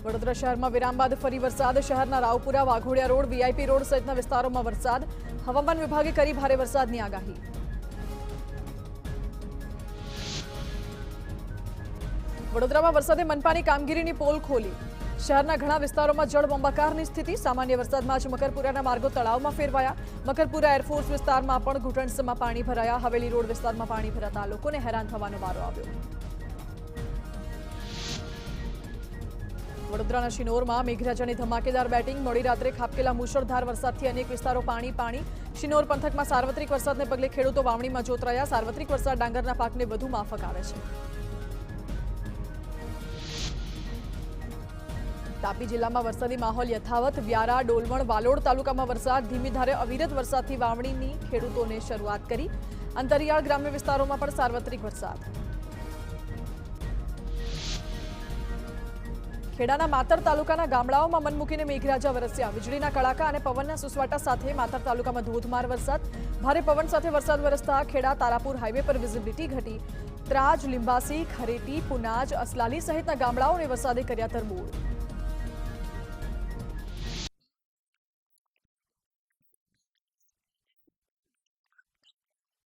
વડોદરા શહેરમાં વિરામ બાદ ફરી વરસાદ. શહેરના Raopura, Waghodia road, VIP road સહિતના વિસ્તારોમાં વરસાદ. હવામાન વિભાગે કરી ભારે વરસાદની આગાહી. વડોદરામાં વરસાદે મનપાની કામગીરીની પોલ ખોલી. શહેરના ઘણા વિસ્તારોમાં જળબંબાકારની સ્થિતિ. સામાન્ય વરસાદમાં જ મકરપુરાના માર્ગો તળાવમાં ફેરવાયા. મકરપુરા એરફોર્સ વિસ્તારમાં પણ ઘૂંટણસમાં પાણી ભરાયા. હવેલી રોડ વિસ્તારમાં પાણી ભરાતા લોકોને હેરાન થવાનો વારો આવ્યો. વડોદરાના શિનોરમાં મેઘરાજાની ધમાકેદાર બેટિંગ. મોડી રાત્રે ખાબકેલા મુશળધાર વરસાદથી અનેક વિસ્તારો પાણી. શિનોર પંથકમાં સાર્વત્રિક વરસાદને પગલે ખેડૂતો વાવણીમાં જોતરાયા. સાર્વત્રિક વરસાદ ડાંગરના પાકને વધુ માફક આવે છે. તાપી જિલ્લામાં વરસાદી માહોલ યથાવત. વ્યારા, ડોલવણ, વાલોડ તાલુકામાં વરસાદ. ધીમી ધારે અવિરત વરસાદથી વાવણીની ખેડૂતોને શરૂઆત કરી. અંતરિયાળ ગ્રામ્ય વિસ્તારોમાં પણ સાર્વત્રિક વરસાદ. ખેડાના માતર તાલુકાના ગામડાઓમાં મન મૂકીને મેઘરાજા વરસ્યા. વીજળીના કડાકા અને પવનના સુસવાટા સાથે માતર તાલુકામાં ધોધમાર વરસાદ. ભારે પવન સાથે વરસાદ વરસતા ખેડા તારાપુર હાઈવે પર વિઝિબિલિટી ઘટી. ત્રાજ, લીંબાસી, ખરેટી, પુનાજ, અસલાલી સહિતના ગામડાઓને વરસાદે કર્યા તરબોળ.